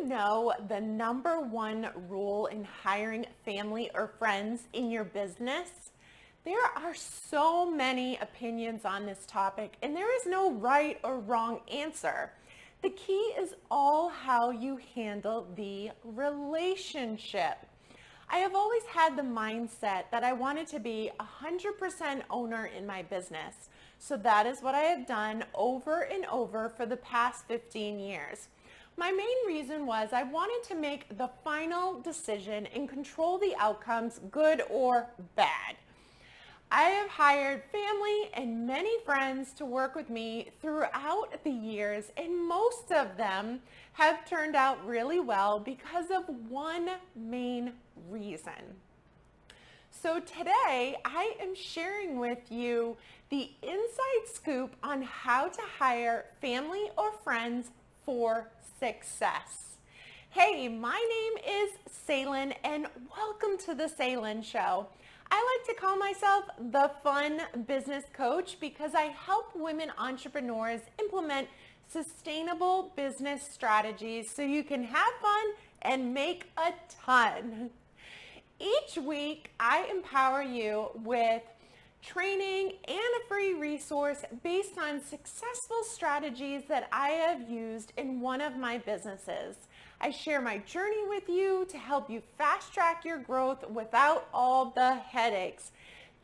you know the number one rule in hiring family or friends in your business? There are so many opinions on this topic, and there is no right or wrong answer. The key is all how you handle the relationship. I have always had the mindset that I wanted to be 100% owner in my business. So that is what I have done over and over for the past 15 years. My main reason was I wanted to make the final decision and control the outcomes, good or bad. I have hired family and many friends to work with me throughout the years, and most of them have turned out really well because of one main reason. So today I am sharing with you the inside scoop on how to hire family or friends for success. Hey, my name is Sailynn and welcome to the Sailynn Show. I like to call myself the fun business coach because I help women entrepreneurs implement sustainable business strategies so you can have fun and make a ton. Each week, I empower you with training and a free resource based on successful strategies that I have used in one of my businesses. I share my journey with you to help you fast track your growth without all the headaches.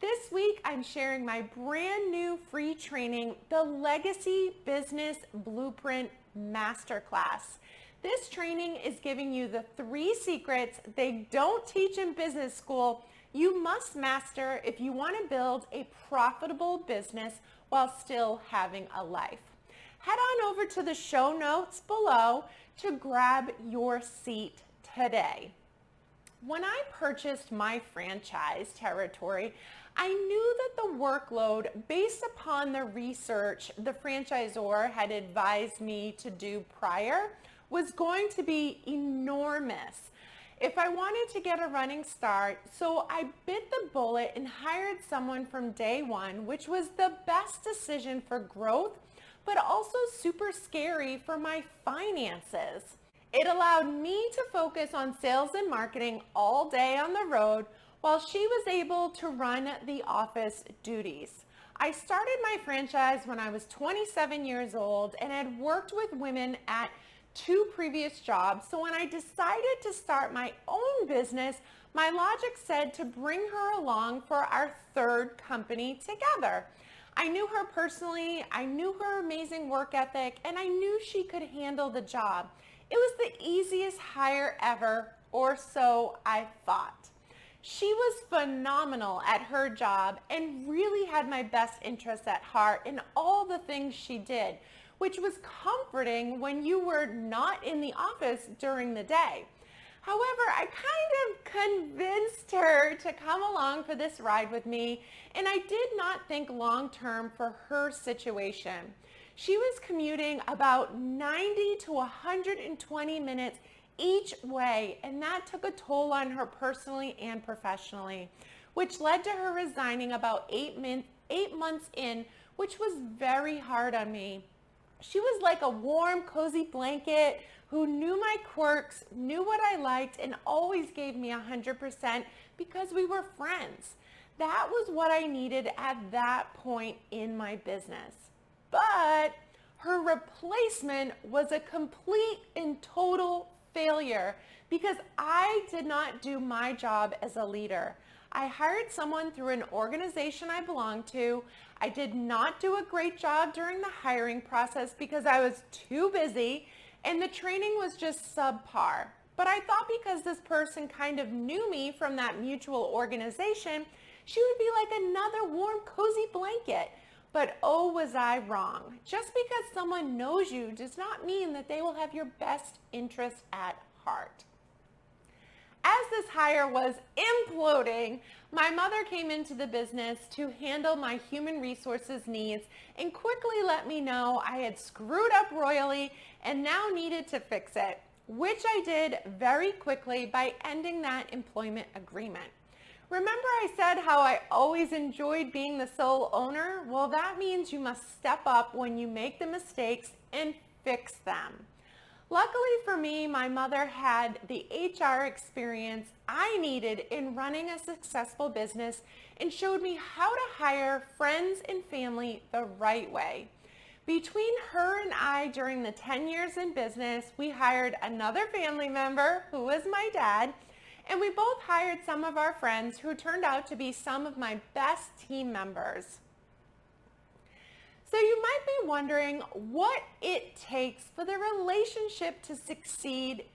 This week, I'm sharing my brand new free training, the Legacy Business Blueprint Masterclass. This training is giving you the 3 secrets they don't teach in business school you must master if you want to build a profitable business while still having a life. Head on over to the show notes below to grab your seat today. When I purchased my franchise territory, I knew that the workload, based upon the research the franchisor had advised me to do prior, was going to be enormous if I wanted to get a running start. So I bit the bullet and hired someone from day one, which was the best decision for growth, but also super scary for my finances. It allowed me to focus on sales and marketing all day on the road while she was able to run the office duties. I started my franchise when I was 27 years old and had worked with women at 2 previous jobs. So when I decided to start my own business, my logic said to bring her along for our 3rd company together. I knew her personally, I knew her amazing work ethic, and I knew she could handle the job. It was the easiest hire ever, or so I thought. She was phenomenal at her job and really had my best interests at heart in all the things she did, which was comforting when you were not in the office during the day. However, I kind of convinced her to come along for this ride with me, and I did not think long term for her situation. She was commuting about 90 to 120 minutes each way, and that took a toll on her personally and professionally, which led to her resigning about 8 months in, which was very hard on me. She was like a warm, cozy blanket who knew my quirks, knew what I liked, and always gave me 100% because we were friends. That was what I needed at that point in my business. But her replacement was a complete and total failure because I did not do my job as a leader. I hired someone through an organization I belonged to. I did not do a great job during the hiring process because I was too busy and the training was just subpar. But I thought because this person kind of knew me from that mutual organization, she would be like another warm, cozy blanket. But oh, was I wrong. Just because someone knows you does not mean that they will have your best interest at heart. As this hire was imploding, my mother came into the business to handle my human resources needs and quickly let me know I had screwed up royally and now needed to fix it, which I did very quickly by ending that employment agreement. Remember I said how I always enjoyed being the sole owner? Well, that means you must step up when you make the mistakes and fix them. Luckily for me, my mother had the HR experience I needed in running a successful business and showed me how to hire friends and family the right way. Between her and I, during the 10 years in business, we hired another family member who was my dad, and we both hired some of our friends who turned out to be some of my best team members. So you might be wondering what it takes for the relationship to succeed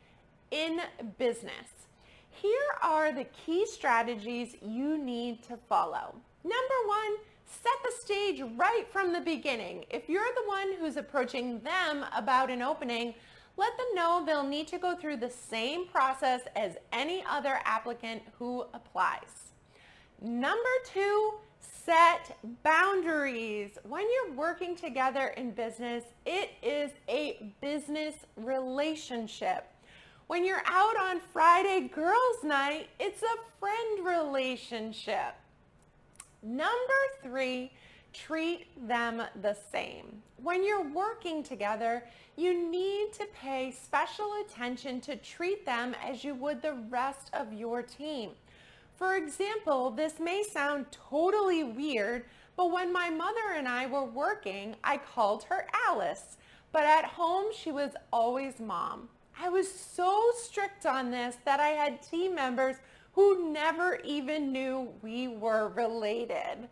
in business. Here are the key strategies you need to follow. Number one, set the stage right from the beginning. If you're the one who's approaching them about an opening, let them know they'll need to go through the same process as any other applicant who applies. Number two, set boundaries. When you're working together in business, it is a business relationship. When you're out on Friday girls' night, it's a friend relationship. Number three, treat them the same. When you're working together, you need to pay special attention to treat them as you would the rest of your team. For example, this may sound totally weird, but when my mother and I were working, I called her Alice, but at home she was always Mom. I was so strict on this that I had team members who never even knew we were related.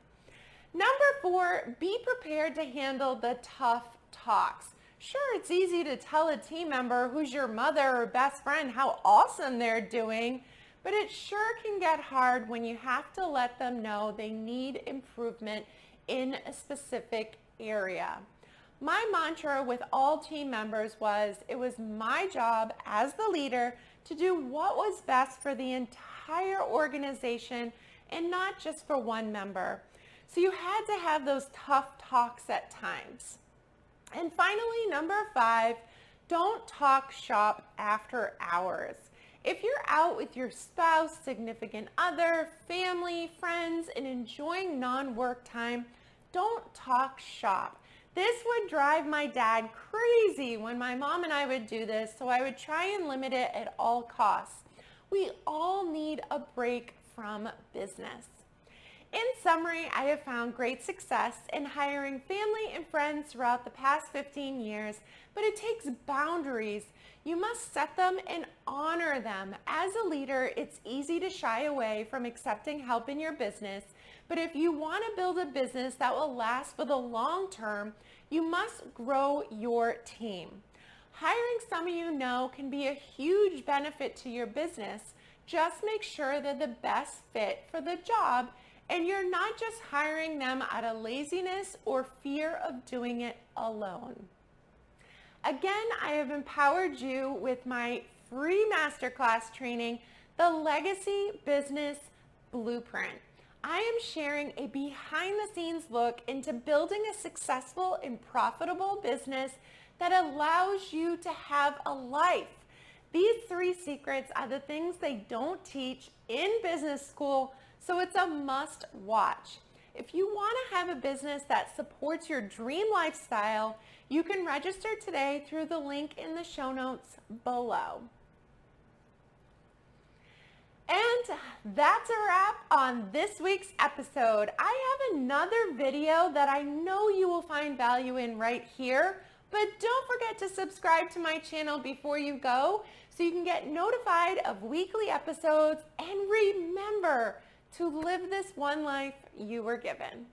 Number four, be prepared to handle the tough talks. Sure, it's easy to tell a team member who's your mother or best friend how awesome they're doing, but it sure can get hard when you have to let them know they need improvement in a specific area. My mantra with all team members was it was my job as the leader to do what was best for the entire organization and not just for one member. So you had to have those tough talks at times. And finally, number five, don't talk shop after hours. If you're out with your spouse, significant other, family, friends, and enjoying non-work time, don't talk shop. This would drive my dad crazy when my mom and I would do this, so I would try and limit it at all costs. We all need a break from business. In summary, I have found great success in hiring family and friends throughout the past 15 years, but it takes boundaries. You must set them and honor them. As a leader, it's easy to shy away from accepting help in your business, but if you want to build a business that will last for the long term, you must grow your team. Hiring someone you know can be a huge benefit to your business. Just make sure they're the best fit for the job, and you're not just hiring them out of laziness or fear of doing it alone. Again, I have empowered you with my free masterclass training, The Legacy Business Blueprint. I am sharing a behind-the-scenes look into building a successful and profitable business that allows you to have a life. These 3 secrets are the things they don't teach in business school, so it's a must watch. If you want to have a business that supports your dream lifestyle, you can register today through the link in the show notes below. And that's a wrap on this week's episode. I have another video that I know you will find value in right here, but don't forget to subscribe to my channel before you go so you can get notified of weekly episodes, and remember to live this one life you were given.